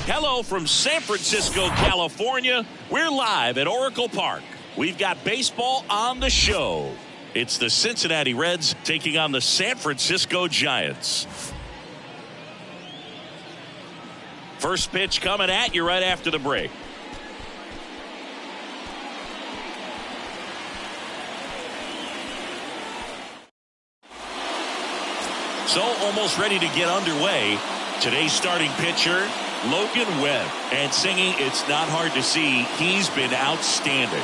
Hello from San Francisco, California. We're live at Oracle Park. We've got baseball on the show. It's the Cincinnati Reds taking on the San Francisco Giants. First pitch coming at you right after the break. So almost ready to get underway. Today's starting pitcher, Logan Webb, and singing, it's not hard to see he's been outstanding.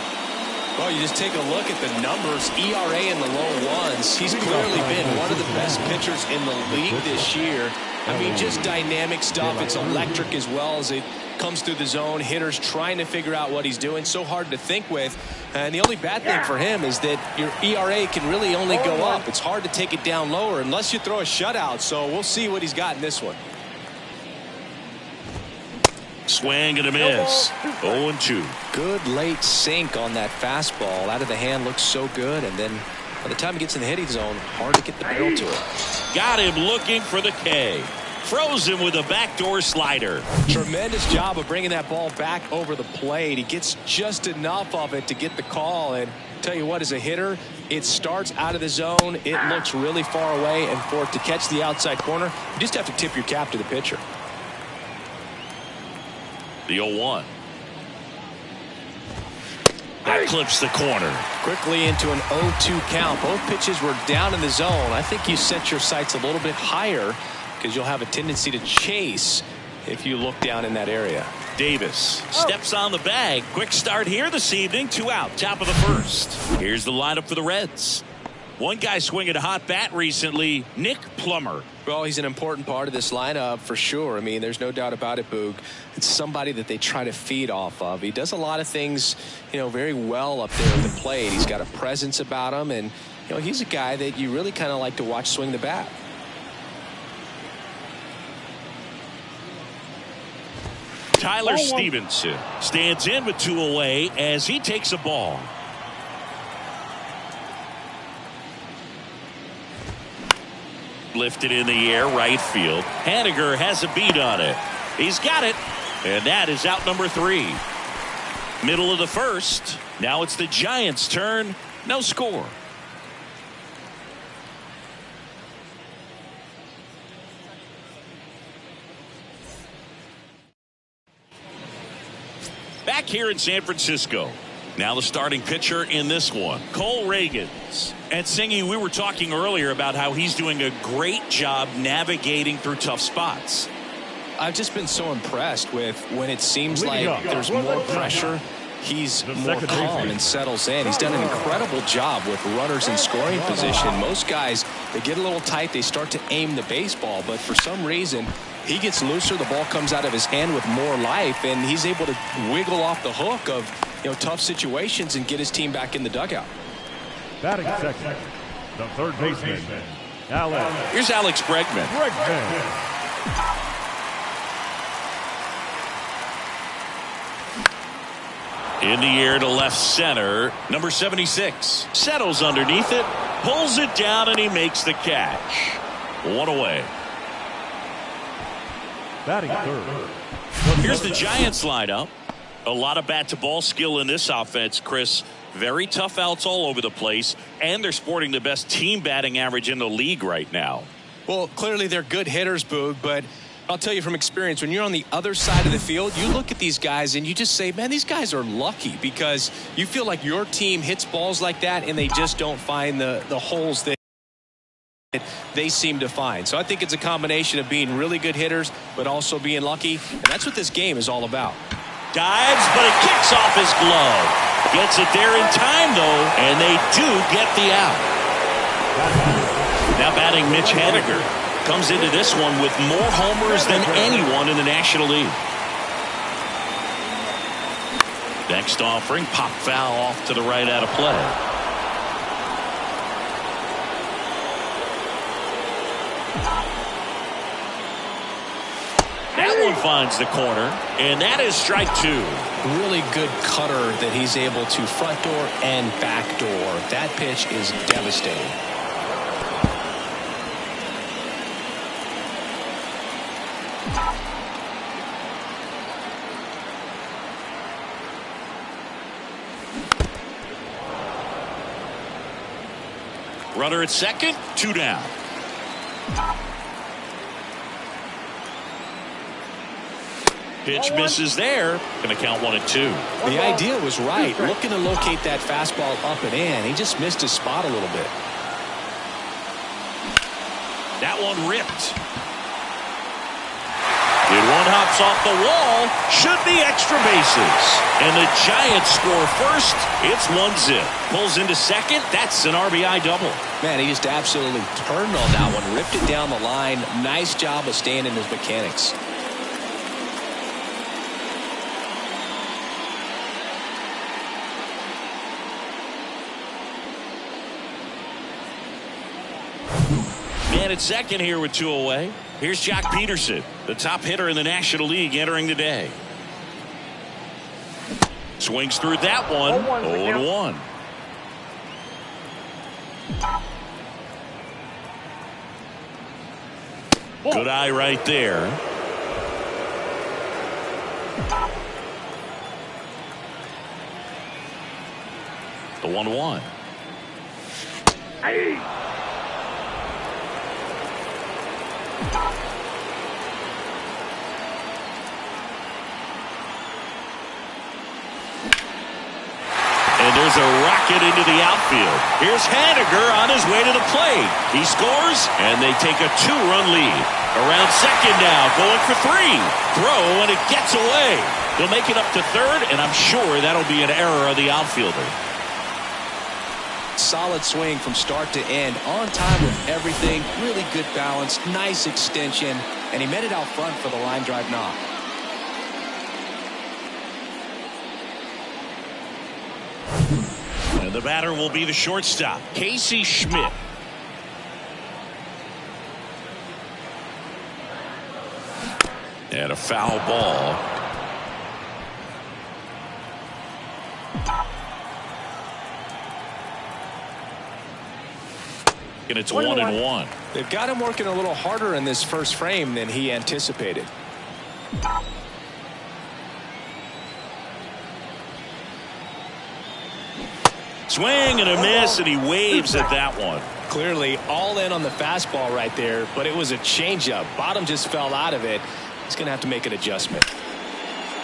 Well, you just take a look at the numbers, ERA in the low ones. He's clearly been one of the best pitchers in the league this year. I mean, just dynamic stuff. It's electric as well as it comes through the zone. Hitters trying to figure out what he's doing. So hard to think with. And the only bad thing for him is that your ERA can really only go up. It's hard to take it down lower unless you throw a shutout. So we'll see what he's got in this one. Swing and a miss. 0-2. Good late sink on that fastball. Out of the hand, looks so good. And then by the time he gets in the hitting zone, hard to get the barrel to it. Got him looking for the K. Froze him with a backdoor slider. Tremendous job of bringing that ball back over the plate. He gets just enough of it to get the call. And tell you what, as a hitter, it starts out of the zone. It looks really far away. And for it to catch the outside corner, you just have to tip your cap to the pitcher. The 0-1. That clips the corner. Quickly into an 0-2 count. Both pitches were down in the zone. I think you set your sights a little bit higher because you'll have a tendency to chase if you look down in that area. Davis steps on the bag. Quick start here this evening. 2 out, top of the first. Here's the lineup for the Reds. One guy swinging a hot bat recently, Nick Plummer. Well, he's an important part of this lineup for sure. I mean, there's no doubt about it, Boog. It's somebody that they try to feed off of. He does a lot of things, very well up there at the plate. He's got a presence about him, and, he's a guy that you really kind of like to watch swing the bat. Tyler Stevenson stands in with 2 away as he takes a ball. Lifted in the air, right field. Haniger has a beat on it. He's got it. And that is out number 3. Middle of the first. Now it's the Giants' turn. No score. Back here in San Francisco. Now the starting pitcher in this one, Cole Reagans. And Singy, we were talking earlier about how he's doing a great job navigating through tough spots. I've just been so impressed with when it seems like there's more pressure, he's more calm and settles in. He's done an incredible job with runners in scoring position. Most guys, they get a little tight, they start to aim the baseball, but for some reason, he gets looser, the ball comes out of his hand with more life, and he's able to wiggle off the hook of tough situations and get his team back in the dugout. Batting second, the third baseman, Alex. Here's Alex Bregman. In the air to left center, number 76 settles underneath it, pulls it down, and he makes the catch. 1 away. Batting third. Here's the Giants lineup. A lot of bat-to-ball skill in this offense, Chris. Very tough outs all over the place, and they're sporting the best team batting average in the league right now. Well, clearly they're good hitters, Boog, but I'll tell you from experience, when you're on the other side of the field, you look at these guys and you just say, man, these guys are lucky because you feel like your team hits balls like that and they just don't find the holes that they seem to find. So I think it's a combination of being really good hitters, but also being lucky. And that's what this game is all about. Dives, but it kicks off his glove. Gets it there in time, though, and they do get the out. Now batting Mitch Haniger. Comes into this one with more homers than anyone in the National League. Next offering, pop foul off to the right out of play. That one finds the corner, and that is strike two. Really good cutter that he's able to front door and back door. That pitch is devastating. Runner at second, 2 down. Pitch misses there. Going to count 1-2. The idea was right. Looking to locate that fastball up and in. He just missed his spot a little bit. That one ripped. It one hops off the wall. Should be extra bases. And the Giants score first. It's 1-0. Pulls into second. That's an RBI double. Man, he just absolutely turned on that one. Ripped it down the line. Nice job of staying in his mechanics. Man at second here with 2 away. Here's Jock Peterson, the top hitter in the National League entering the day. Swings through that one. 0-1. Good eye right there. The 1-1. And there's a rocket into the outfield. Here's Haniger on his way to the plate. He scores, and they take a 2-run lead. Around second now, going for 3. Throw, and it gets away. They'll make it up to third, and I'm sure that'll be an error of the outfielder. Solid swing from start to end. On time with everything. Really good balance. Nice extension. And he met it out front for the line drive knock. And the batter will be the shortstop, Casey Schmidt. And a foul ball. And it's 1-1. They've got him working a little harder in this first frame than he anticipated. Swing and a miss, and he waves at that one. Clearly all in on the fastball right there, but it was a changeup. Bottom just fell out of it. He's going to have to make an adjustment.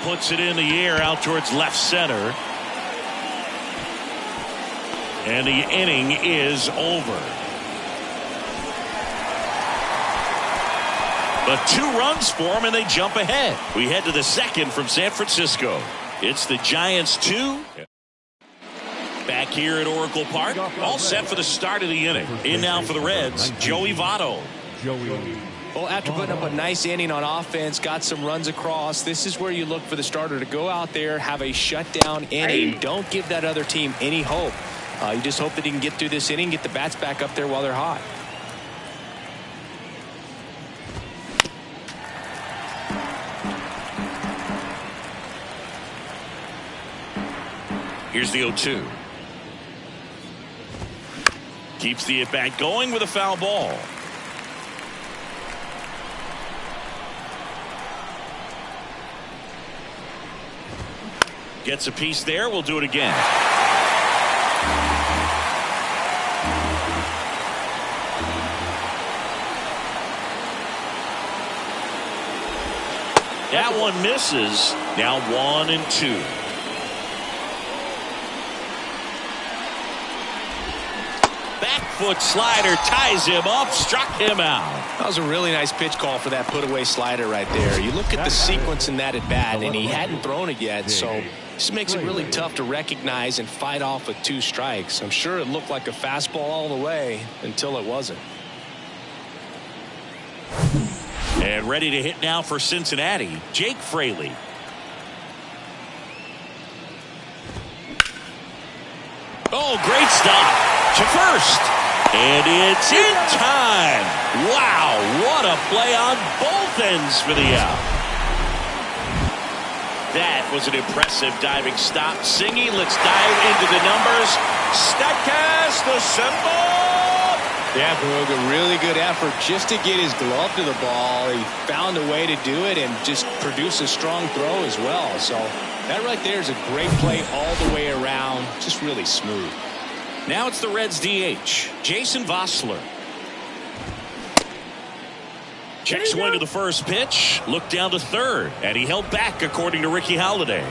Puts it in the air out towards left center. And the inning is over. But 2 runs for them, and they jump ahead. We head to the second from San Francisco. It's the Giants 2. Back here at Oracle Park, all set for the start of the inning. In now for the Reds, Joey Votto. Well, after putting up a nice inning on offense, got some runs across, this is where you look for the starter to go out there, have a shutdown inning. Don't give that other team any hope. You just hope that he can get through this inning, get the bats back up there while they're hot. Here's the 0-2. Keeps the at-bat going with a foul ball. Gets a piece there. We'll do it again. That one misses. Now 1-2. Back Foot slider ties him up, struck him out. That was a really nice pitch call for that put-away slider right there. You look at the sequence in that at-bat, and he hadn't thrown it yet, so this makes it really tough to recognize and fight off with 2 strikes. I'm sure it looked like a fastball all the way until it wasn't. And ready to hit now for Cincinnati, Jake Fraley. Oh, great stop to first. And it's in time. Wow, what a play on both ends for the out. That was an impressive diving stop. Singy, let's dive into the numbers. Statcast assemble. Yeah, Boog, a really good effort just to get his glove to the ball. He found a way to do it and just produce a strong throw as well. So that right there is a great play all the way around. Just really smooth. Now it's the Reds DH, Jason Vossler. Check swing to the first pitch, looked down to third, and he held back according to Ricky Halladay.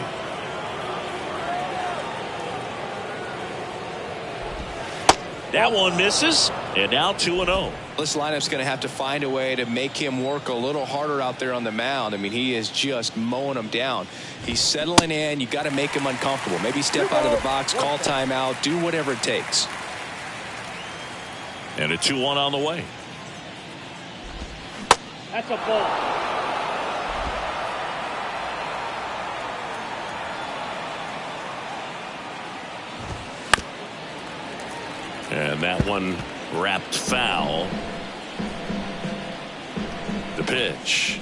That one misses, and now 2-0. This lineup's going to have to find a way to make him work a little harder out there on the mound. I mean, he is just mowing them down. He's settling in. You got to make him uncomfortable. Maybe step out of the box, call timeout, do whatever it takes. And a 2-1 on the way. That's a ball. And that one wrapped foul. The pitch.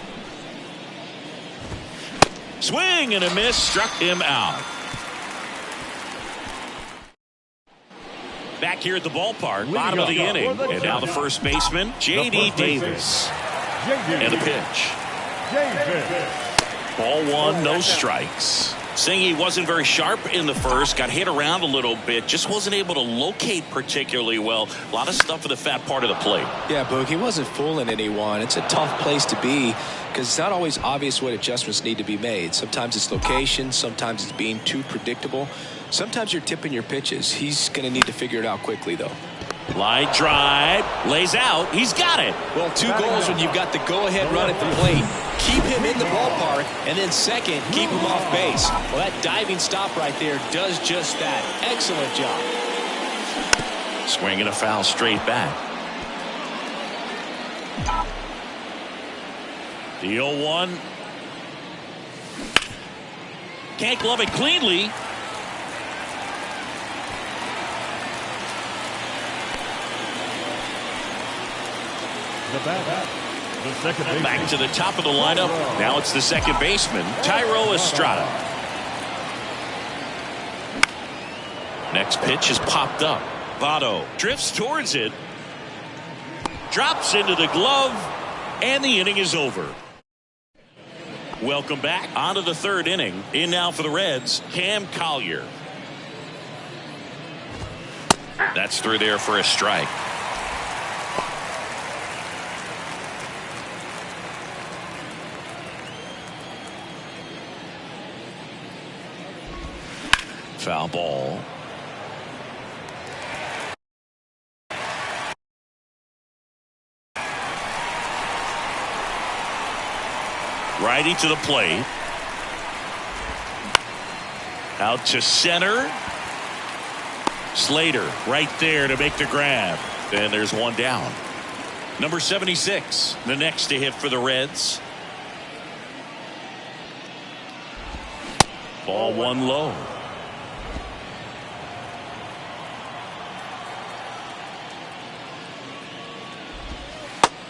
Swing and a miss, struck him out. Back here at the ballpark, bottom of the inning. And now the first baseman, J.D. Davis. And the pitch. Ball 1, no strikes. Singy wasn't very sharp in the first, got hit around a little bit, just wasn't able to locate particularly well. A lot of stuff in the fat part of the plate. Yeah, Boog, he wasn't fooling anyone. It's a tough place to be because it's not always obvious what adjustments need to be made. Sometimes it's location, sometimes it's being too predictable. Sometimes you're tipping your pitches. He's going to need to figure it out quickly, though. Line drive, lays out, he's got it. Well, 2 goals when you've got the go-ahead run at the plate. Keep him in the ballpark, and then second, keep him off base. Well, that diving stop right there does just that. Excellent job. Swinging a foul straight back. The 0-1. Can't glove it cleanly. The second baseman. Back to the top of the lineup. Now it's the second baseman, Tyro Estrada. Next pitch is popped up. Votto drifts towards it. Drops into the glove. And the inning is over. Welcome back. On to the third inning. In now for the Reds, Cam Collier. That's through there for a strike. Foul ball. Righty to the plate. Out to center. Slater right there to make the grab. And there's one down. Number 76, the next to hit for the Reds. Ball 1 low.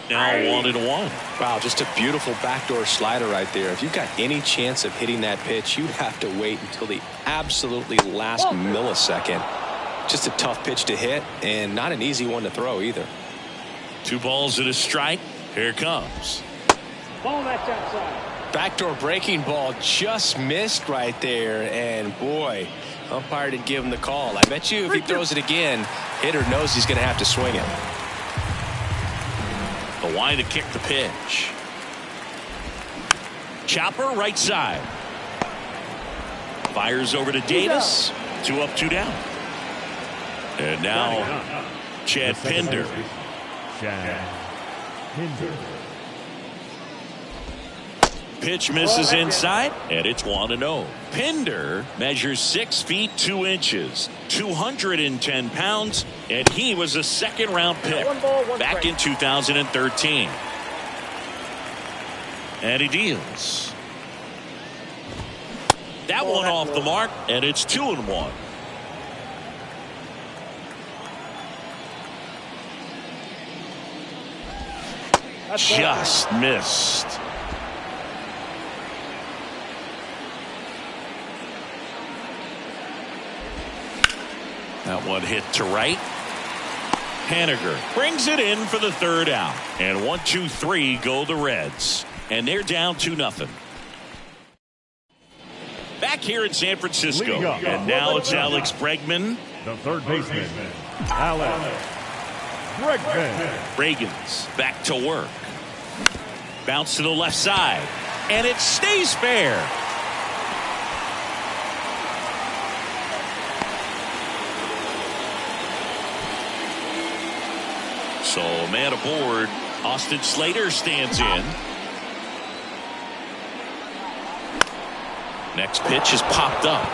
Now 1-1. Wow, just a beautiful backdoor slider right there. If you've got any chance of hitting that pitch, you have to wait until the absolutely last millisecond. Just a tough pitch to hit and not an easy one to throw either. 2 balls and a strike. Here it comes. Ball, that's outside. Backdoor breaking ball just missed right there. And boy, umpire didn't give him the call. I bet you if he throws it again, hitter knows he's going to have to swing it. The line to kick the pitch. Chopper right side. Fires over to Davis. 2 up, 2 down. And now Chad Pinder. Chad Pinder. Pitch misses inside, and it's 1-0. Pinder measures 6 feet 2 inches, 210 pounds, and he was a second-round pick back in 2013. And he deals. That one off the mark, and it's 2-1. Just missed. That one hit to right. Haniger brings it in for the third out. And 1-2-3 go the Reds. And they're down 2-0. Back here in San Francisco. And now it's Alex Bregman. The third baseman, Alex Bregman. Reagan's back to work. Bounce to the left side. And it stays fair. So man aboard. Austin Slater stands in. Next pitch is popped up.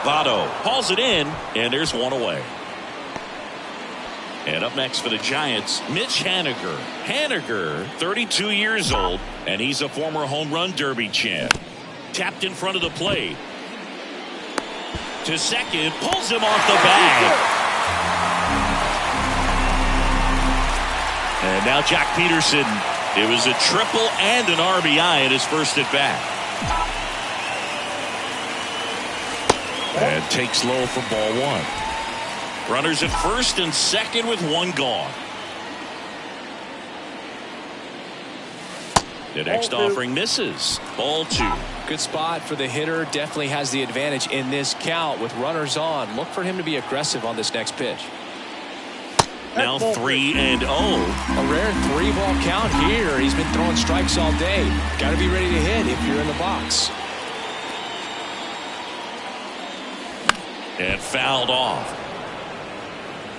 Votto hauls it in, and there's one away. And up next for the Giants, Mitch Haniger. Haniger, 32 years old, and he's a former home run derby champ. Tapped in front of the plate. To second, pulls him off the bag. And now Jock Peterson. It was a triple and an RBI in his first at bat. And takes low for ball one. Runners at first and second with one gone. The next offering misses. Ball two. Good spot for the hitter. Definitely has the advantage in this count with runners on. Look for him to be aggressive on this next pitch. Now 3-0. A rare 3-ball count here. He's been throwing strikes all day. Got to be ready to hit if you're in the box. And fouled off.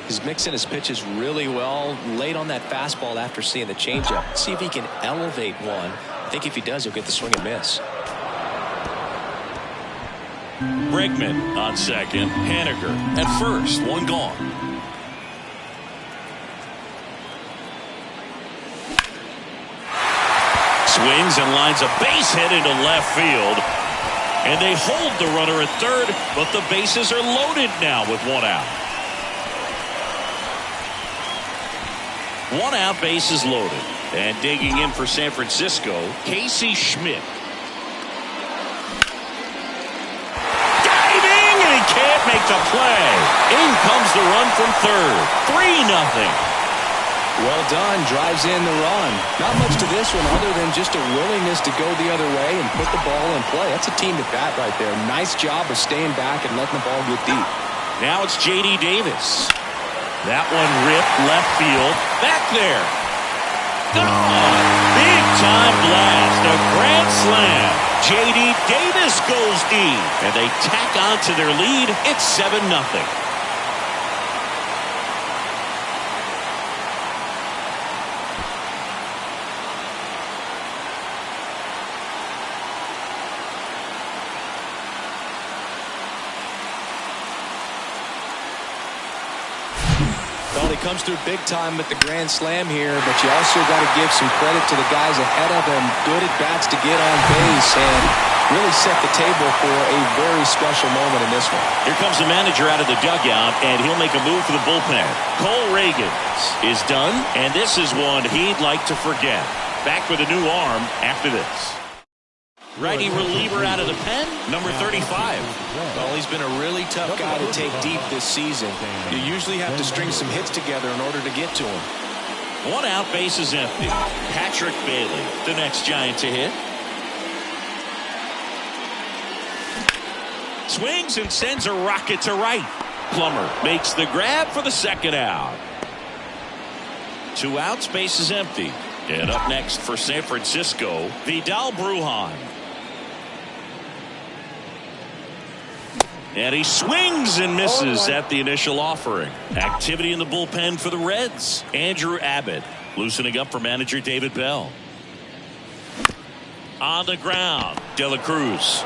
He's mixing his pitches really well. Late on that fastball after seeing the changeup. See if he can elevate one. I think if he does, he'll get the swing and miss. Bregman on second. Haniger at first. One gone. Swings and lines a base hit into left field. And they hold the runner at third, but the bases are loaded now with one out. One out, bases loaded. And digging in for San Francisco, Casey Schmidt. Diving, and he can't make the play. In comes the run from third. 3-0. Well done. Drives in the run. Not much to this one other than just a willingness to go the other way and put the ball in play. That's a team at bat right there. Nice job of staying back and letting the ball get deep. Now it's J.D. Davis. That one ripped left field. Back there. Gone. Big time blast. A grand slam. J.D. Davis goes deep. And they tack on to their lead. It's 7-0. Comes through big time with the grand slam here, but you also got to give some credit to the guys ahead of him. Good at bats to get on base and really set the table for a very special moment in this one. Here comes the manager out of the dugout, and he'll make a move for the bullpen. Cole Reagans is done, and this is one he'd like to forget. Back with a new arm after this. Righty reliever out of the pen, number 35. Well, he's been a really tough guy to take deep this season. You usually have to string some hits together in order to get to him. One out, base is empty. Patrick Bailey, the next Giant to hit. Swings and sends a rocket to right. Plummer makes the grab for the second out. 2 outs, base is empty. And up next for San Francisco, Vidal Brujan. And he swings and misses at the initial offering. Activity in the bullpen for the Reds. Andrew Abbott loosening up for manager David Bell. On the ground, De La Cruz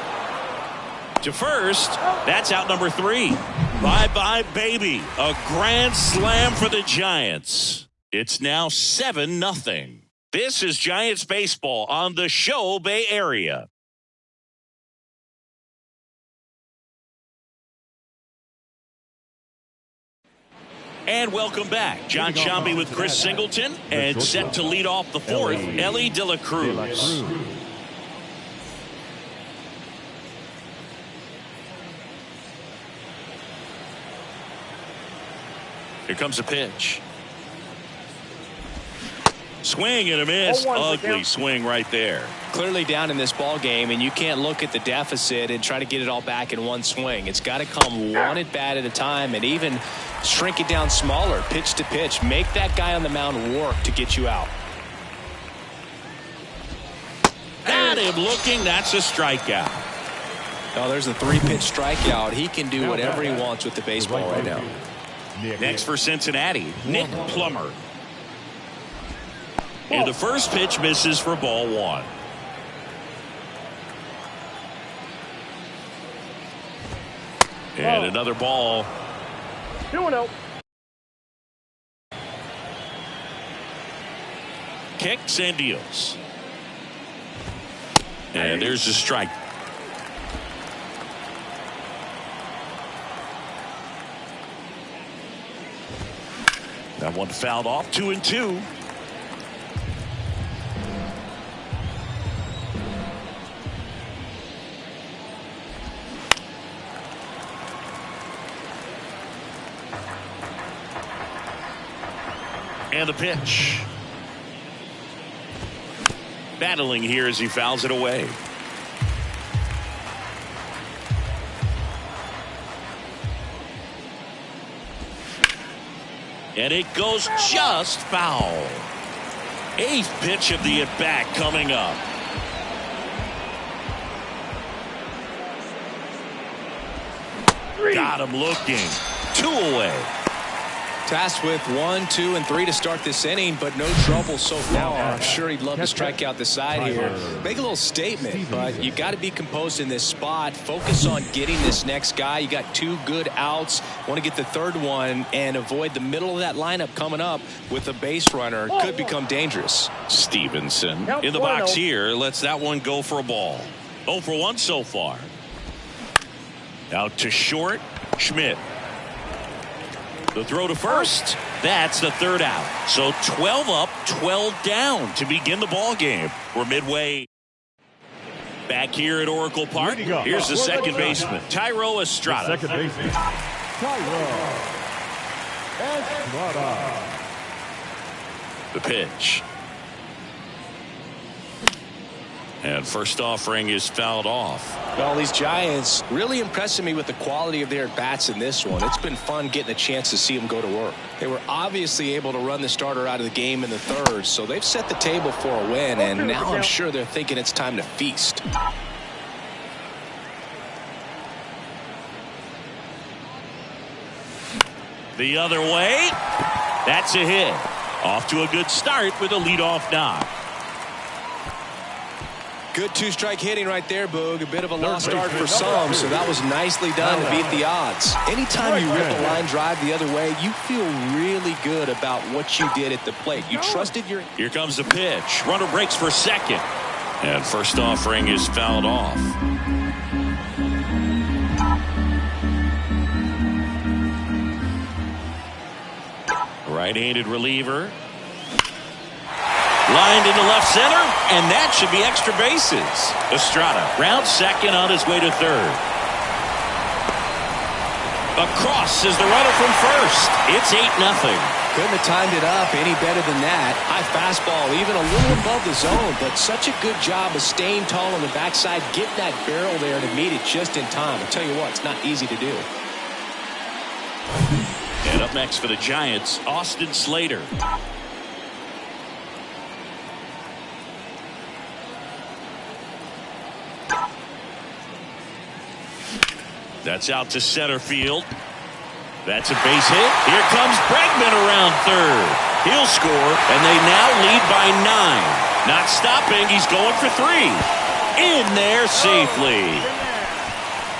to first. That's out number 3. Bye-bye, baby. A grand slam for the Giants. It's now 7-0. This is Giants baseball on the Show Bay Area. And welcome back. John Sciambi with Chris Singleton. And set to lead off the 4th, Ellie De La Cruz. Here comes a pitch. Swing and a miss. Ugly swing right there. Clearly down in this ball game, and you can't look at the deficit and try to get it all back in one swing. It's got to come one at bat at a time, and even shrink it down smaller, pitch to pitch. Make that guy on the mound work to get you out. Got him looking. That's a strikeout. Oh, there's a 3-pitch strikeout. He can do whatever he wants with the baseball right now. Next for Cincinnati, Nick Plummer. And the first pitch misses for ball 1. And another ball. 2-0. Kicks and deals. And there's a strike. That one fouled off. 2-2. And the pitch. Battling here as he fouls it away. And it goes just foul. 8th pitch of the at-bat coming up. Got him looking. 2 away. Tasked with 1, 2, and 3 to start this inning, but no trouble so far. I'm sure he'd love to strike out the side here. Make a little statement, but you got to be composed in this spot. Focus on getting this next guy. You got 2 good outs. Want to get the 3rd one and avoid the middle of that lineup coming up with a base runner. Could become dangerous. Stevenson in the box here. Lets that one go for a ball. 0 for 1 so far. Out to short. Schmidt. The throw to first. That's the 3rd out. So 12 up, 12 down to begin the ball game. We're midway. Back here at Oracle Park. Here's the second baseman, Thairo Estrada. Second baseman, Thairo Estrada. The pitch. And first offering is fouled off. Well, these Giants really impressing me with the quality of their bats in this one. It's been fun getting a chance to see them go to work. They were obviously able to run the starter out of the game in the 3rd, so they've set the table for a win, and now I'm sure they're thinking it's time to feast. The other way. That's a hit. Off to a good start with a leadoff knock. Good 2-strike hitting right there, Boog. A bit of a lost start for some, so that was nicely done to beat the odds. Anytime you rip a line drive the other way, you feel really good about what you did at the plate. You trusted your... Here comes the pitch. Runner breaks for second. And first offering is fouled off. Right-handed reliever. Lined into left center, and that should be extra bases. Estrada rounds second on his way to 3rd. Across is the runner from first. It's 8-0. Couldn't have timed it up any better than that. High fastball, even a little above the zone, but such a good job of staying tall on the backside, getting that barrel there to meet it just in time. I'll tell you what, it's not easy to do. And up next for the Giants, Austin Slater. That's out to center field. That's a base hit. Here comes Bregman around third. He'll score, and they now lead by 9. Not stopping. He's going for 3. In there safely.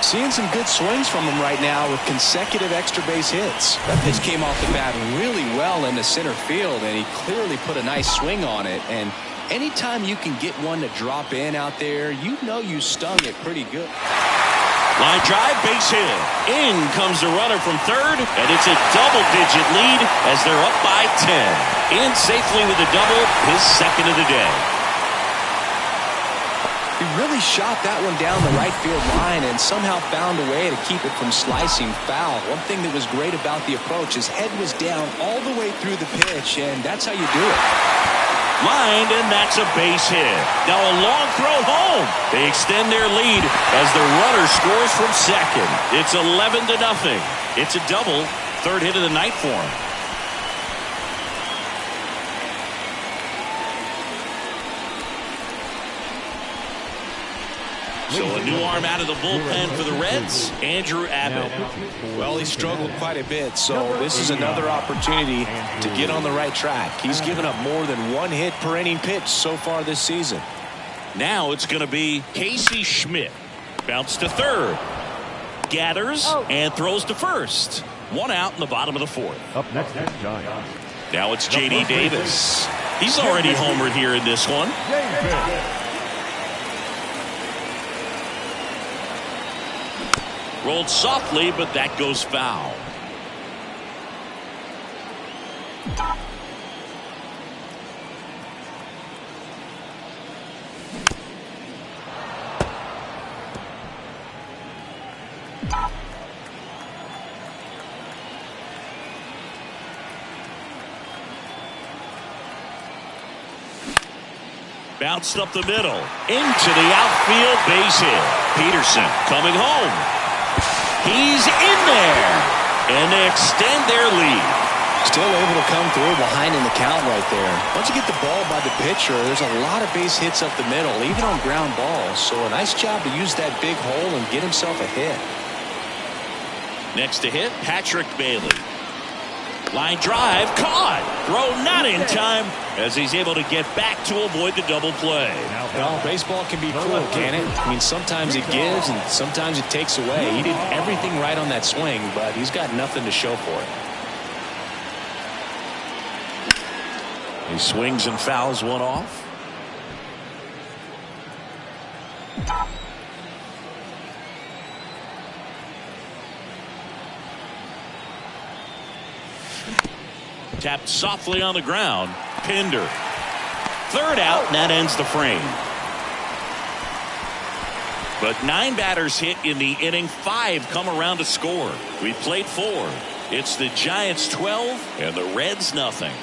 Seeing some good swings from him right now with consecutive extra base hits. That pitch came off the bat really well into center field, and he clearly put a nice swing on it. And anytime you can get one to drop in out there, you know you stung it pretty good. Line drive, base hit. In comes the runner from third, and it's a double-digit lead as they're up by 10. In safely with a double, his second of the day. He really shot that one down the right field line and somehow found a way to keep it from slicing foul. One thing that was great about the approach, his head was down all the way through the pitch, and that's how you do it. Lined, and that's a base hit. Now a long throw home. They extend their lead as the runner scores from second. It's 11-0. It's a double, third hit of the night for him. So a new arm out of the bullpen for the Reds, Andrew Abbott. Well, he struggled quite a bit, so this is another opportunity to get on the right track. He's given up more than 1 hit per inning pitch so far this season. Now it's going to be Casey Schmidt. Bounce to third. Gathers and throws to first. 1 out in the bottom of the 4th. Up next, Giants. Now it's J.D. Davis. He's already homered here in this one. Rolled softly, but that goes foul. Bounced up the middle. Into the outfield, base hit. Peterson coming home. He's in there, and they extend their lead. Still able to come through behind in the count right there. Once you get the ball by the pitcher, there's a lot of base hits up the middle, even on ground balls. So a nice job to use that big hole and get himself a hit. Next to hit, Patrick Bailey. Line drive, caught. Throw not in time as he's able to get back to avoid the double play. Well, baseball can be cruel, can it? I mean, sometimes it gives and sometimes it takes away. He did everything right on that swing, but he's got nothing to show for it. He swings and fouls one off. Tapped softly on the ground. Pinder. Third out, and that ends the frame. But 9 batters hit in the inning. 5 come around to score. We played 4. It's the Giants 12 and the Reds nothing.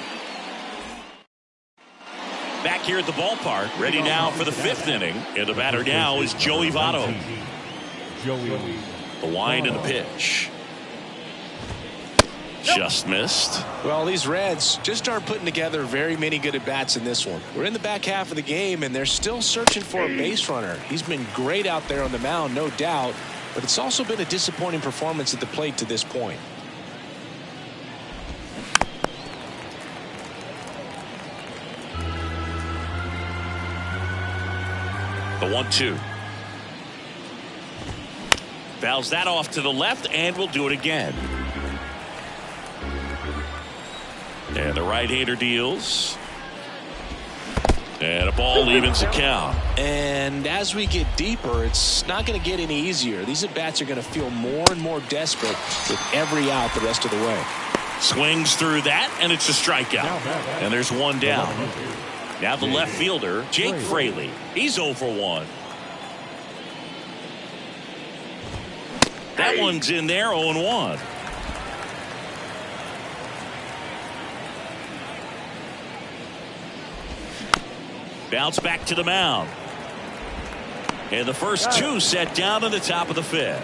Back here at the ballpark, ready now for the 5th inning. And the batter now is Joey Votto. The wind and the pitch. Just missed. Well, these Reds just aren't putting together very many good at-bats in this one. We're in the back half of the game, and they're still searching for a base runner. He's been great out there on the mound, no doubt, but it's also been a disappointing performance at the plate to this point. The 1-2. Fouls that off to the left, and will do it again. And the right-hander deals. And a ball evens the count. And as we get deeper, it's not going to get any easier. These at-bats are going to feel more and more desperate with every out the rest of the way. Swings through that, and it's a strikeout. And there's 1 down. Now the left fielder, Jake Fraley. He's 0 for 1. That one's in there, 0-1. Bounce back to the mound. And the first 2 set down to the top of the 5th.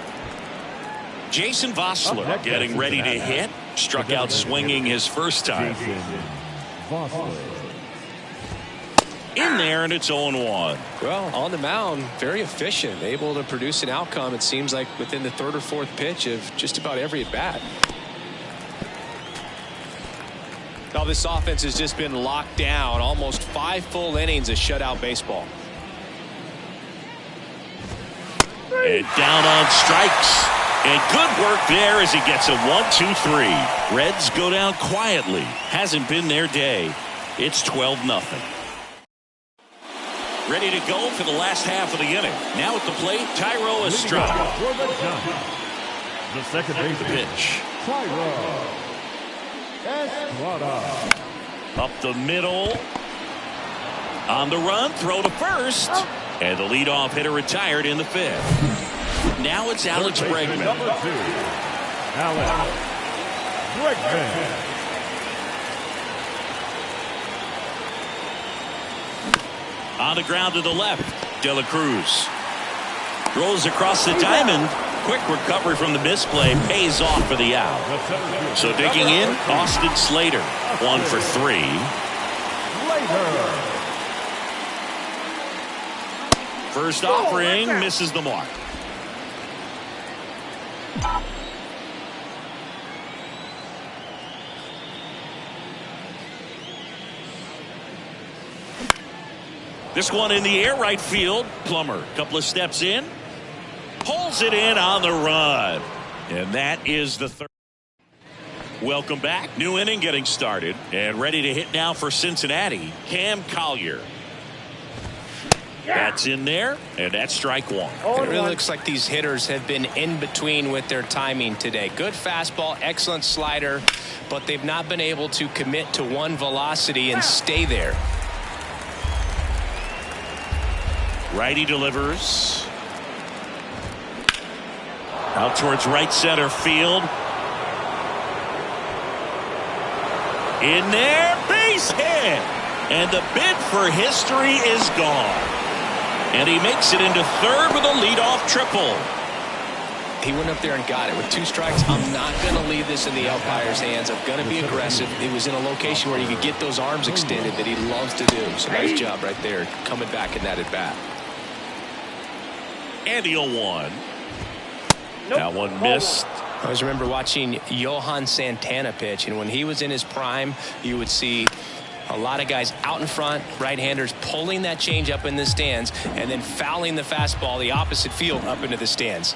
Jason Vossler getting ready to hit. Struck out swinging his first time. In there, and it's 0-1. Well, on the mound, very efficient, able to produce an outcome, it seems like, within the third or fourth pitch of just about every at-bat. Now, this offense has just been locked down. Almost 5 full innings of shutout baseball. And down on strikes. And good work there as he gets a 1-2-3. Reds go down quietly. Hasn't been their day. It's 12-0. Ready to go for the last half of the inning. Now at the plate, Tyro Estrada. The second base Pitch. Tyro Estrada. Up the middle. On the run, throw to first. And the leadoff hitter retired in the 5th. Now it's Alex Bregman. Number 2, Alex Bregman. On the ground to the left, De La Cruz. Rolls across the diamond. Quick recovery from the misplay pays off for the out. So digging in, Austin Slater. 1 for 3. First offering misses the mark. This one in the air, right field. Plummer, couple of steps in. Pulls it in on the run. And that is the third. Welcome back. New inning getting started. And ready to hit now for Cincinnati, Cam Collier. That's in there, and that's strike 1. It really looks like these hitters have been in between with their timing today. Good fastball, excellent slider, but they've not been able to commit to one velocity and stay there. Righty delivers. Out towards right center field. In there, base hit. And the bid for history is gone. And he makes it into third with a leadoff triple. He went up there and got it with 2 strikes. I'm not going to leave this in the umpire's hands. I'm going to be aggressive. It was in a location where you could get those arms extended that he loves to do. So nice job right there, coming back in that at bat. And the 0-1. That one missed. I always remember watching Johan Santana pitch, and when he was in his prime, you would see a lot of guys out in front, right-handers pulling that change up in the stands and then fouling the fastball the opposite field up into the stands.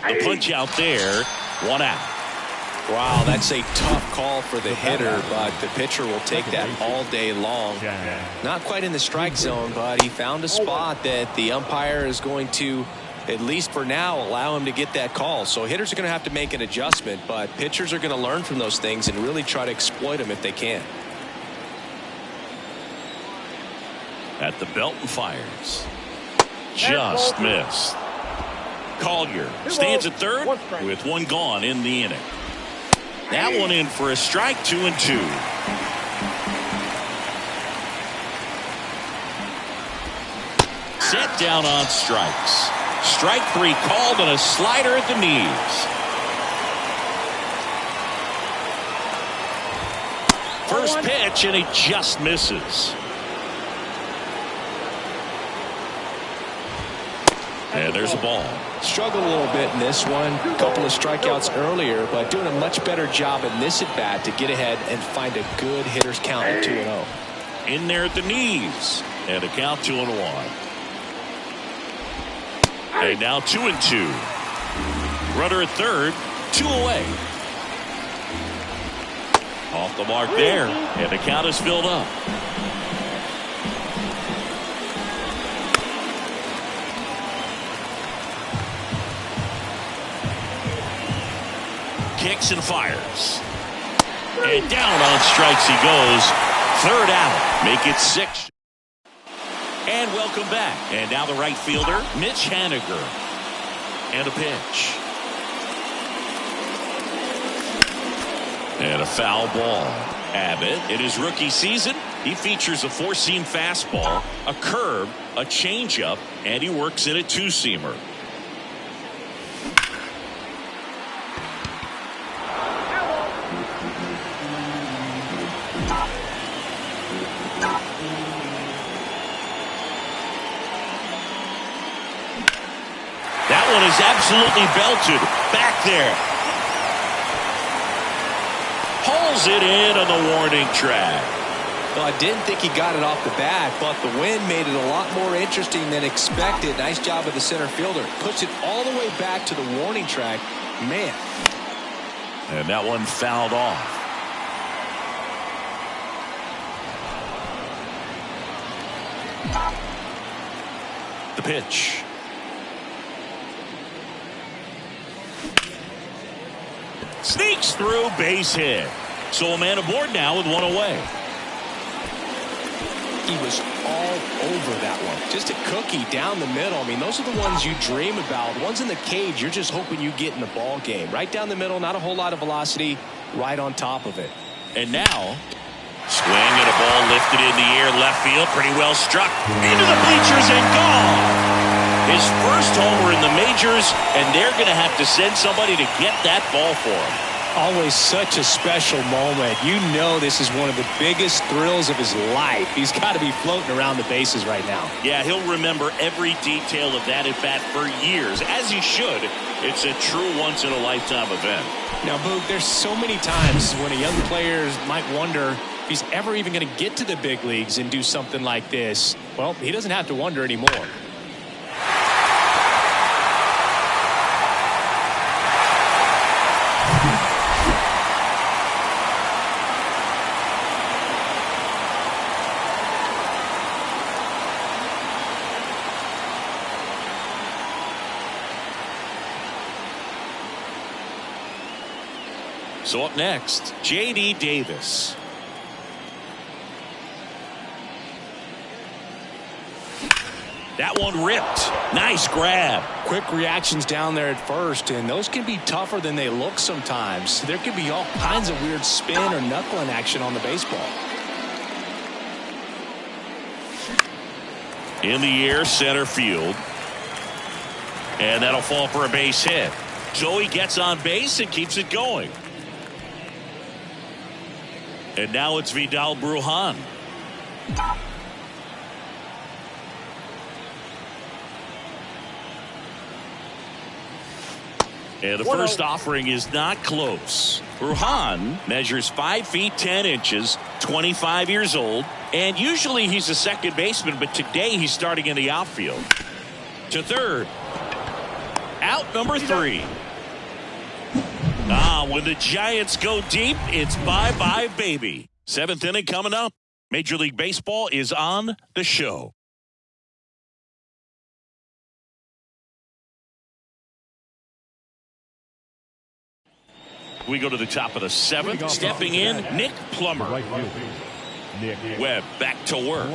The punch out there, 1 out. Wow, that's a tough call for the hitter, but the pitcher will take that all day long. Not quite in the strike zone, but he found a spot that the umpire is going to, at least for now, allow him to get that call. So hitters are going to have to make an adjustment, but pitchers are going to learn from those things and really try to exploit them if they can. At the belt and fires. Just missed. Collier stands at third with 1 gone in the inning. That one in for a strike, 2-2. Set down on strikes. Strike 3 called and a slider at the knees. First pitch and he just misses. And there's a ball. Struggled a little bit in this one. A couple of strikeouts earlier, but doing a much better job in this at-bat to get ahead and find a good hitter's count at 2-0. In there at the knees. And a count 2-1. And now 2-2. Runner at third, 2 away. Off the mark there. And the count is filled up. Kicks and fires. And down on strikes he goes. Third out. Make it 6. And welcome back. And now the right fielder, Mitch Haniger. And a pitch. And a foul ball. Abbott, in his rookie season, he features a 4-seam fastball, a curve, a changeup, and he works in a 2-seamer. one is absolutely belted. Back there. Pulls it in on the warning track. Well, I didn't think he got it off the bat, but the wind made it a lot more interesting than expected. Nice job of the center fielder. Puts it all the way back to the warning track. Man. And that one fouled off. The pitch. Sneaks through, base hit. So a man aboard now with one away. He was all over that one. Just a cookie down the middle. I mean, those are the ones you dream about. The ones in the cage, you're just hoping you get in the ball game. Right down the middle, not a whole lot of velocity, right on top of it. And now, swing and a ball lifted in the air, left field, pretty well struck. Into the bleachers and gone. His first homer in the majors, and they're going to have to send somebody to get that ball for him. Always such a special moment. You know this is one of the biggest thrills of his life. He's got to be floating around the bases right now. Yeah, he'll remember every detail of that at bat for years, as he should. It's a true once-in-a-lifetime event. Now, Boog, there's so many times when a young player might wonder if he's ever even going to get to the big leagues and do something like this. Well, he doesn't have to wonder anymore. So up next, J.D. Davis. That one ripped. Nice grab. Quick reactions down there at first, and those can be tougher than they look sometimes. There could be all kinds of weird spin or knuckling action on the baseball. In the air, center field. And that'll fall for a base hit. So he gets on base and keeps it going. And now it's Vidal Brujan. And the first offering is not close. Brujan measures 5 feet 10 inches, 25 years old, and usually he's a second baseman, but today he's starting in the outfield. To third. Out number 3. When the Giants go deep, it's bye-bye, baby. 7th inning coming up. Major League Baseball is on the show. We go to the top of the 7th. Stepping in, Nick Plummer. Webb back to work.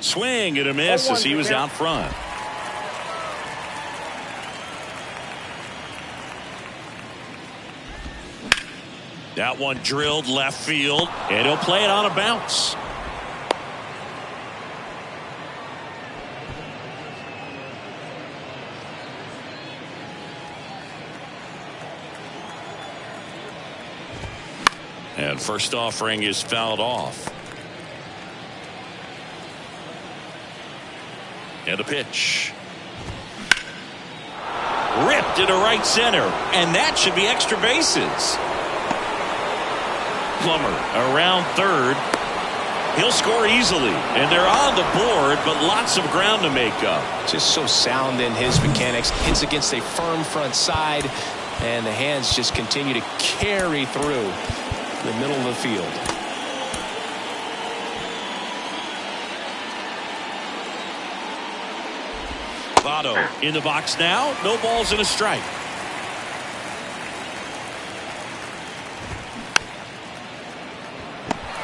Swing and a miss as he was out front. That one drilled left field, and he'll play it on a bounce. And first offering is fouled off. And the pitch. Ripped into right center, and that should be extra bases. Plummer around third. He'll score easily, and they're on the board, but lots of ground to make up. Just so sound in his mechanics. Hits against a firm front side, and the hands just continue to carry through the middle of the field. Votto in the box now. No balls and a strike.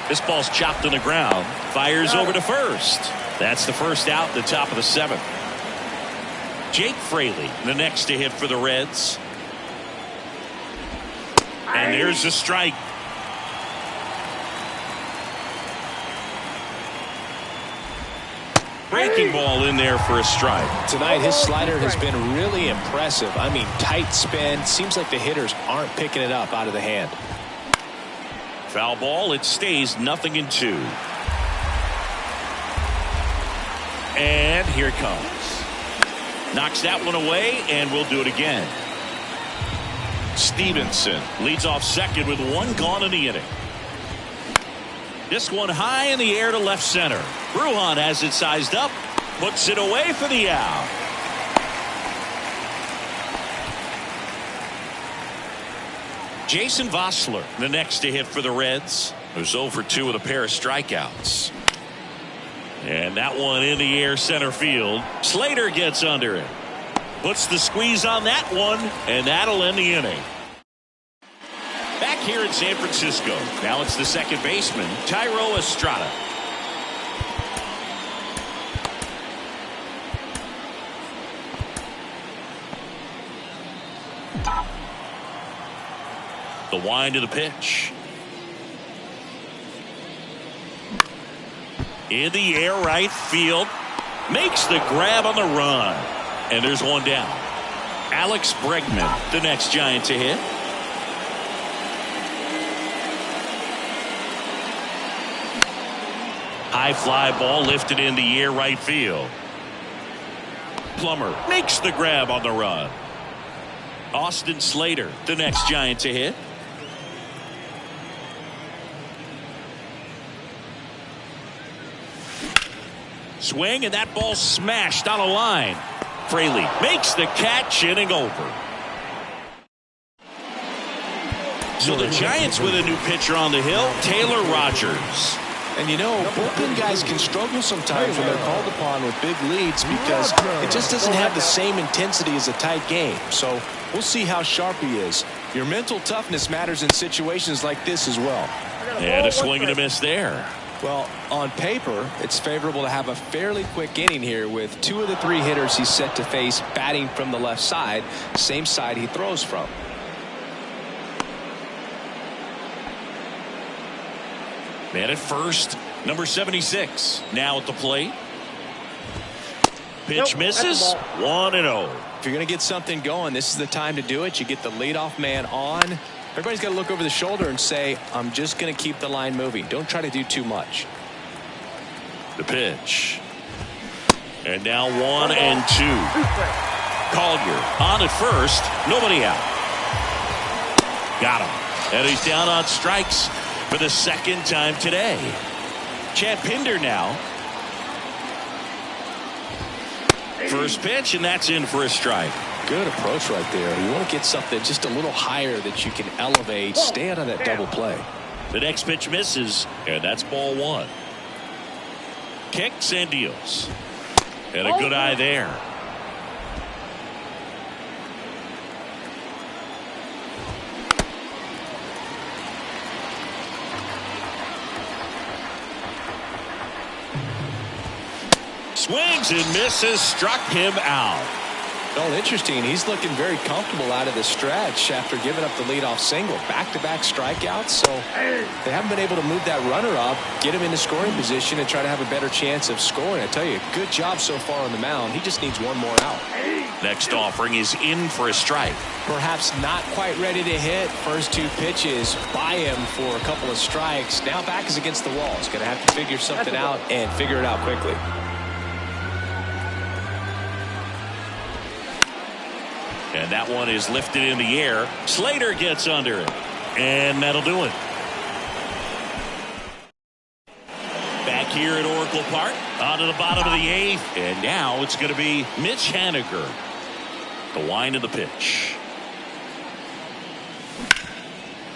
This ball's chopped on the ground. Fires over to first. That's the first out, the top of the 7th. Jake Fraley, the next to hit for the Reds. And there's a strike. Breaking ball in there for a strike. Tonight, his slider has been really impressive. I mean, tight spin. Seems like the hitters aren't picking it up out of the hand. Foul ball. It stays 0-2. And here it comes. Knocks that one away, and we'll do it again. Stevenson leads off second with one gone in the inning. This one high in the air to left center. Bruhan has it sized up, puts it away for the out. Jason Vossler, the next to hit for the Reds, who's 0 for 2 with a pair of strikeouts. And that one in the air center field. Slater gets under it. Puts the squeeze on that one, and that'll end the inning. Back here in San Francisco, now it's the second baseman, Thairo Estrada. The wind of the pitch. In the air right field. Makes the grab on the run. And there's one down. Alex Bregman, the next Giant to hit. High fly ball lifted in the air right field. Plummer makes the grab on the run. Austin Slater, the next Giant to hit. Swing, and that ball smashed on a line. Fraley makes the catch, inning over. So the Giants with a new pitcher on the hill, Taylor Rogers. And you know, bullpen guys can struggle sometimes when they're called upon with big leads because it just doesn't have the same intensity as a tight game. So we'll see how sharp he is. Your mental toughness matters in situations like this as well. And a swing and a miss there. Well, on paper, it's favorable to have a fairly quick inning here with 2 of the 3 hitters he's set to face batting from the left side, same side he throws from. Man at first, number 76, now at the plate. Pitch misses, 1-0. If you're going to get something going, this is the time to do it. You get the leadoff man on. Everybody's got to look over the shoulder and say, I'm just going to keep the line moving. Don't try to do too much. The pitch. And now 1-2. Collier on at first. Nobody out. Got him. And he's down on strikes for the second time today. Chad Pinder now. First pitch, and that's in for a strike. Good approach right there. You want to get something just a little higher that you can elevate. Stay out of that double play. The next pitch misses, and that's ball 1. Kicks and deals. And a good eye there. Swings and misses, struck him out. Well, interesting. He's looking very comfortable out of the stretch after giving up the leadoff single. Back-to-back strikeouts, so they haven't been able to move that runner up, get him into scoring position, and try to have a better chance of scoring. I tell you, good job so far on the mound. He just needs one more out. Next offering is in for a strike. Perhaps not quite ready to hit. First 2 pitches by him for a couple of strikes. Now back is against the wall. He's going to have to figure something out and figure it out quickly. And that one is lifted in the air. Slater gets under it. And that'll do it. Back here at Oracle Park. On to the bottom of the 8th. And now it's going to be Mitch Haniger. The wind of the pitch.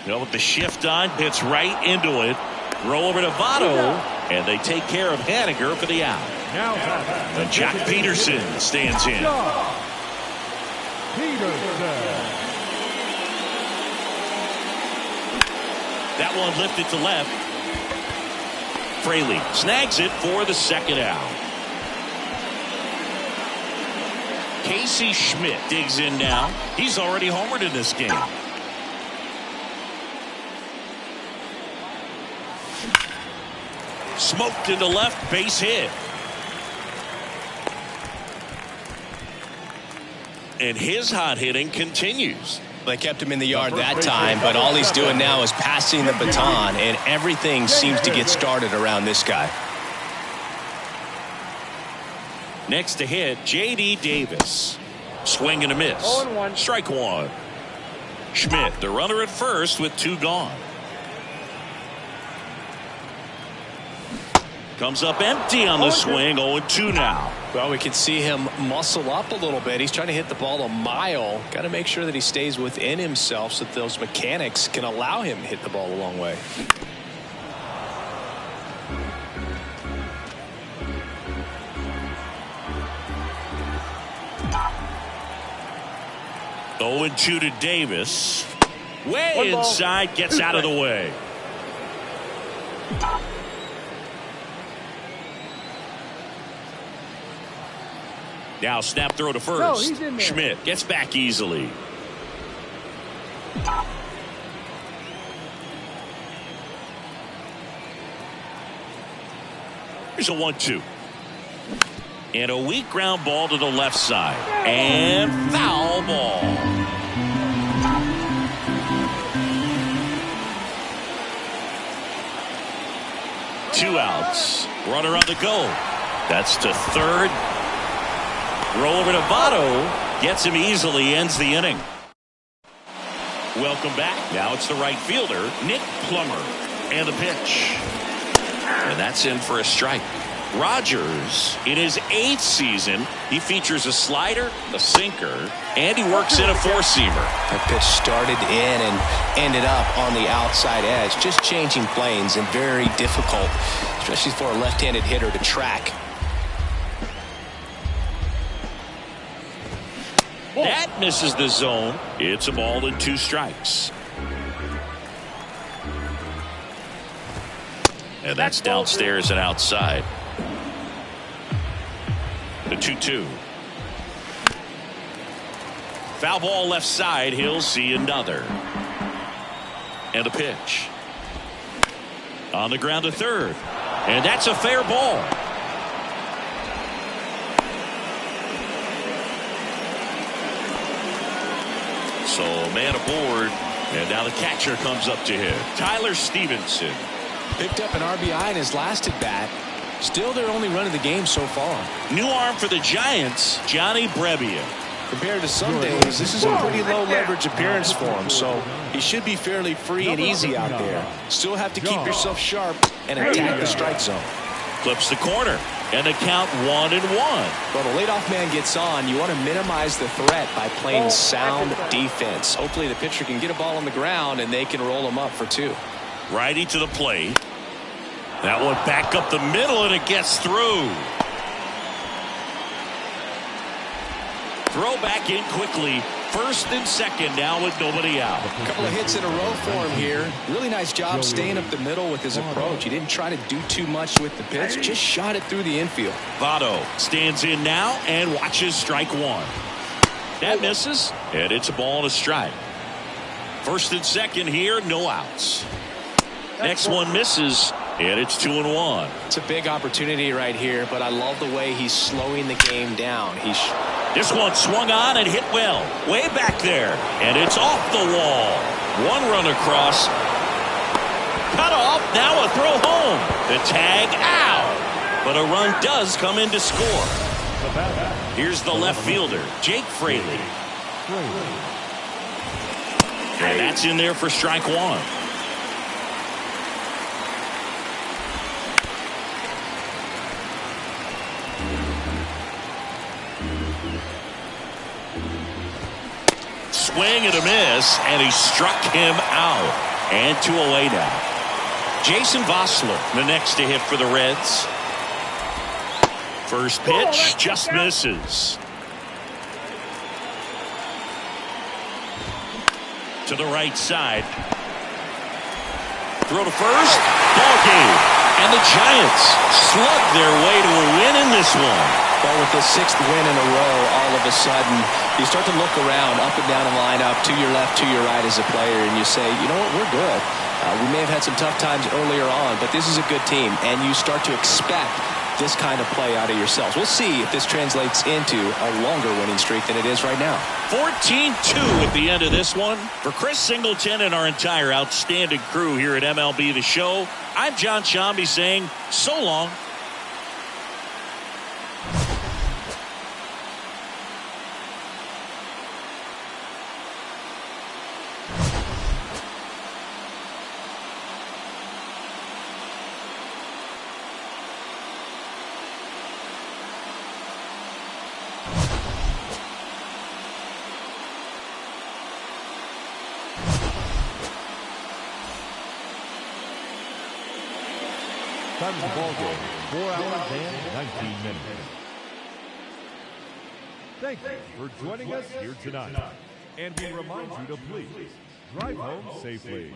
With the shift on, hits right into it. Throw over to Votto. And they take care of Haniger for the out. And Jack Peterson stands in. That one lifted to left. Fraley snags it for the second out. Casey Schmidt digs in now. He's already homered in this game. Smoked into left, base hit. And his hot hitting continues. They kept him in the yard that time, but all he's doing now is passing the baton, and everything seems to get started around this guy. Next to hit, J.D. Davis. Swing and a miss. 0-1. Strike one. Schmidt, the runner at first with 2 gone. Comes up empty on the swing. 0-2 now. Well, we can see him muscle up a little bit. He's trying to hit the ball a mile. Got to make sure that he stays within himself so that those mechanics can allow him to hit the ball a long way. Oh, 0-2 to Davis. Way inside, gets out of the way. Now snap throw to first. Schmidt gets back easily. Here's a 1-2. And a weak ground ball to the left side. And foul ball. Two outs. Runner on the go. That's to third. Throw over to Votto. Gets him easily. Ends the inning. Welcome back. Now it's the right fielder, Nick Plummer. And the pitch. And that's in for a strike. Rogers, in his 8th season, he features a slider, a sinker, and he works in a 4-seamer. That pitch started in and ended up on the outside edge. Just changing planes and very difficult, especially for a left-handed hitter to track. That misses the zone. It's a ball and 2 strikes. And that's downstairs and outside. The 2-2. Foul ball left side. He'll see another. And a pitch. On the ground to third. And that's a fair ball. So man aboard. And now the catcher comes up to hit. Tyler Stevenson. Picked up an RBI in his last at bat. Still their only run of the game so far. New arm for the Giants, Johnny Brebbia. Compared to some days, this is a pretty low leverage appearance for him, so he should be fairly free and easy out there. Still have to keep yourself sharp and attack the strike zone. Clips the corner, and the count 1-1. Well, the leadoff man gets on. You want to minimize the threat by playing sound defense. Hopefully the pitcher can get a ball on the ground and they can roll him up for 2. Righty to the plate. That one back up the middle, and it gets through. Throw back in quickly. First and second now with nobody out. A couple of hits in a row for him here. Really nice job staying up the middle with his approach. He didn't try to do too much with the pitch. Just shot it through the infield. Votto stands in now and watches strike one. That misses, and it's a ball and a strike. First and second here, no outs. Next one misses, and it's 2-1. It's a big opportunity right here, but I love the way he's slowing the game down. This one swung on and hit well. Way back there, and it's off the wall. One run across. Cut off, now a throw home. The tag out. But a run does come in to score. Here's the left fielder, Jake Fraley. And that's in there for strike one. Swing and a miss, and he struck him out. And 2 away now. Jason Vossler, the next to hit for the Reds. First pitch just misses. To the right side. Throw to first. Ball game. And the Giants slug their way to a win in this one. Well, with the 6th win in a row, all of a sudden, you start to look around, up and down the lineup, to your left, to your right as a player, and you say, you know what, we're good. We may have had some tough times earlier on, but this is a good team, and you start to expect this kind of play out of yourselves. We'll see if this translates into a longer winning streak than it is right now. 14-2 at the end of this one. For Chris Singleton and our entire outstanding crew here at MLB The Show, I'm John Shambi saying so long. Time of the ball game, 4 hours and 19 minutes. Thank you for joining us here tonight. And we remind you to please drive home safely.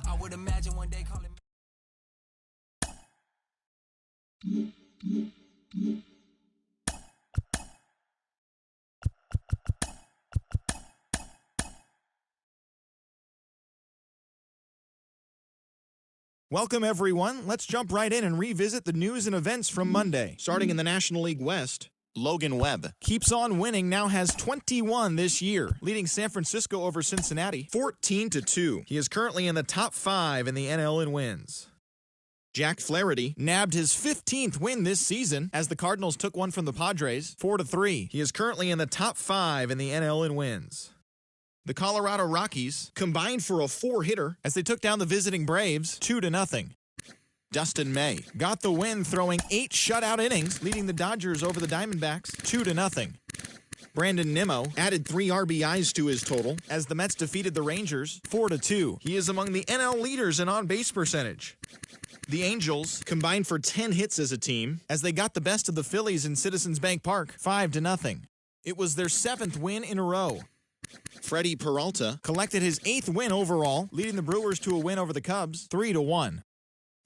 I would imagine one day calling Welcome, everyone. Let's jump right in and revisit the news and events from Monday. Starting in the National League West, Logan Webb keeps on winning, now has 21 this year, leading San Francisco over Cincinnati 14-2. He is currently in the top 5 in the NL in wins. Jack Flaherty nabbed his 15th win this season as the Cardinals took one from the Padres 4-3. He is currently in the top 5 in the NL in wins. The Colorado Rockies combined for a 4-hitter as they took down the visiting Braves 2-0. Dustin May got the win, throwing 8 shutout innings, leading the Dodgers over the Diamondbacks 2-0. Brandon Nimmo added 3 RBIs to his total as the Mets defeated the Rangers 4-2. He is among the NL leaders in on-base percentage. The Angels combined for 10 hits as a team as they got the best of the Phillies in Citizens Bank Park 5-0. It was their 7th win in a row. Freddie Peralta collected his 8th win overall, leading the Brewers to a win over the Cubs 3-1.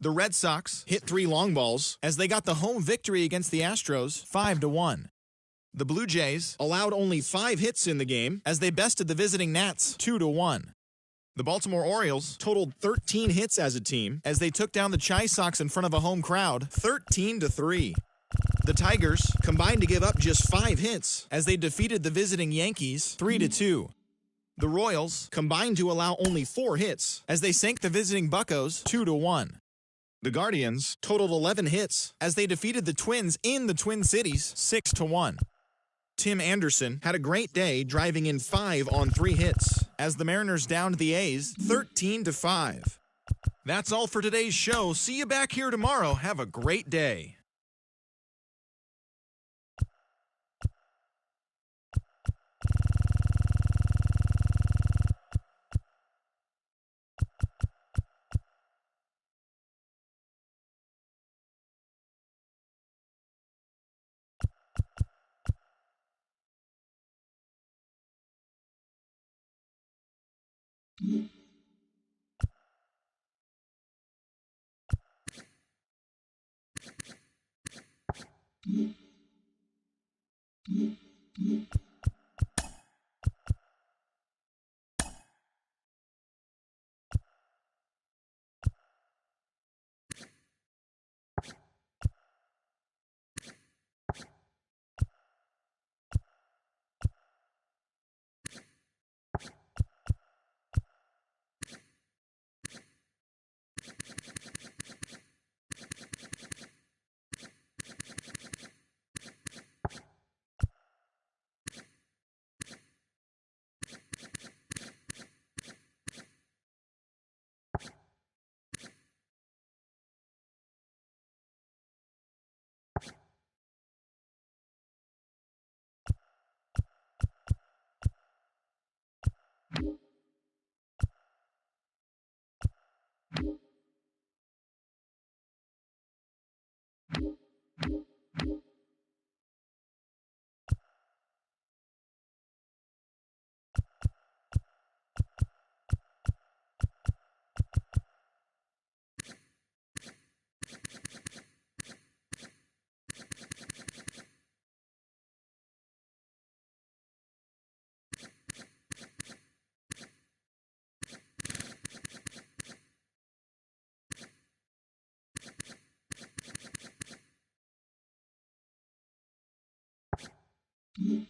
The Red Sox hit 3 long balls as they got the home victory against the Astros 5-1. The Blue Jays allowed only 5 hits in the game as they bested the visiting Nats 2-1. The Baltimore Orioles totaled 13 hits as a team as they took down the Chi Sox in front of a home crowd 13-3. The Tigers combined to give up just 5 hits as they defeated the visiting Yankees 3-2. The Royals combined to allow only 4 hits as they sank the visiting Buccos 2-1. The Guardians totaled 11 hits as they defeated the Twins in the Twin Cities 6-1. Tim Anderson had a great day, driving in 5 on 3 hits as the Mariners downed the A's 13-5. That's all for today's show. See you back here tomorrow. Have a great day. Bye.